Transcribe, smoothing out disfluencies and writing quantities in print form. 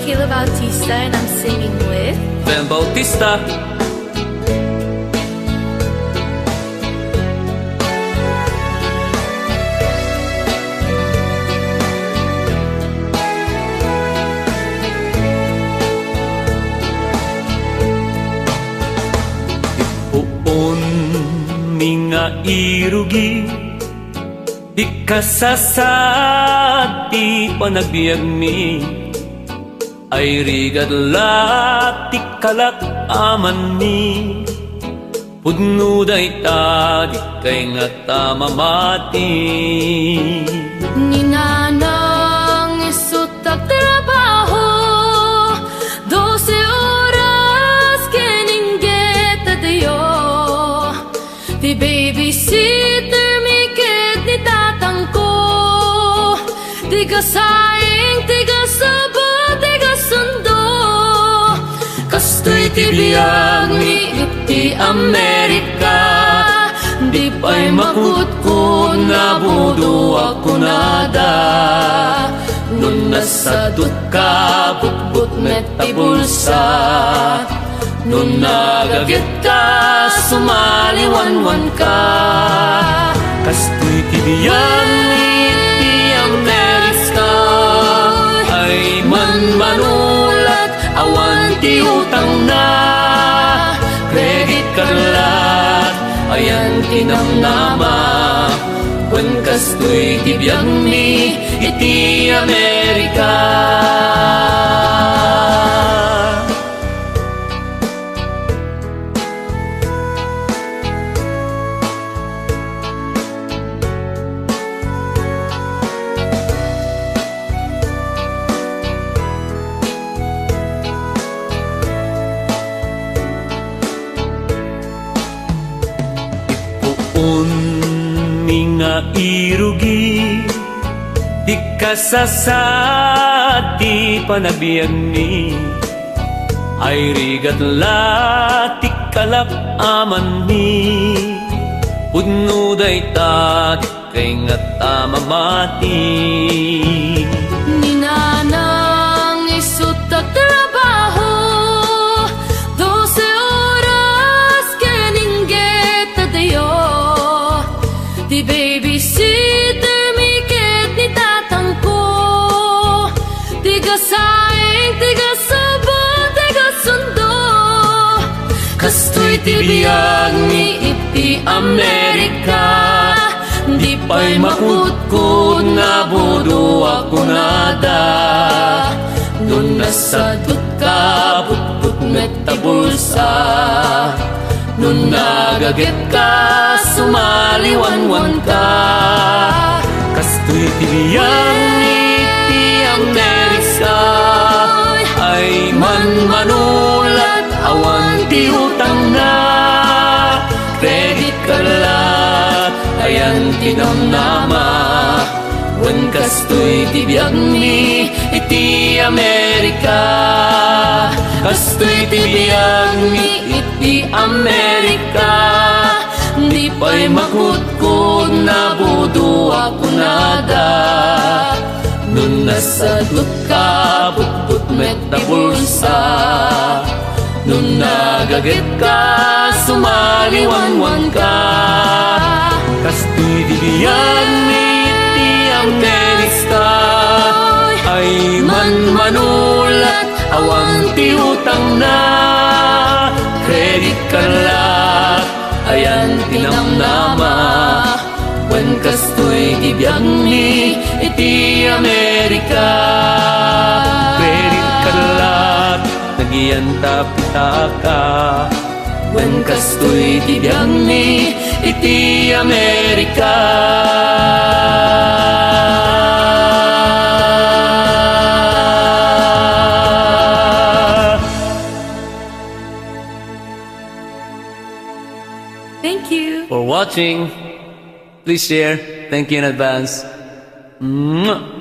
Kayla Bautista, and I'm singing with Ben Bautista. Ipuon minga irugi di kasasad di panagbiag mi ay rigad lati kalak aman ni pudno day ta di kay nga tamamati ninanang isut at trabaho 12 oras keningget at yo di babysitter miket ni tatang ko tiga saing tiga sabot tiga sundo kastoy tibiyag ni iti Amerika di pa'y makutko na budo ako nada nun nasadot ka butbut meti bulsa nun nagagit ka sumaliwanwan ka kastoy tibiyag ni iti Amerika ay manulat awan ti utang na credit card ayan tinamnama wen kastoy tibiyag ni iti Amerika. Ipuon minga irugi di kasasad di panagbiag ni ay rigat lati kalak aman ni pudno day ta di kay nga tamamati ninanang isut at trabaho 12 oras keningget at yo di babysitter miket ni tatang ko tiga saing tiga sabot tiga sundo kastoy tibiyag ni iti Amerika di pa'y makutko na budo ako nada nun nasadot ka butbut meta bulsa nun nagagit ka sumaliwanwan ka kastoy tibiyag ni iti Amerika ay manulat awan ti utang na credit card ayan tinamnama wen kastoy tibiyag ni iti Amerika kastoy tibiyag ni iti Amerika di pa'y makutko na budo ako nada nun nasadot ka butbut meta bulsa nun nagagit ka sumaliwanwan ka kastoy tibiyag ni iti Amerika ay manulat awan ti utang na credit card ayan tinamnama wen kastoy tibiyag ni iti Amerika credit card nagiyan tapitaka wen kastoy tibiyag ni iti Amerika. thank you For watching, please share. Thank you in advance. Mwah.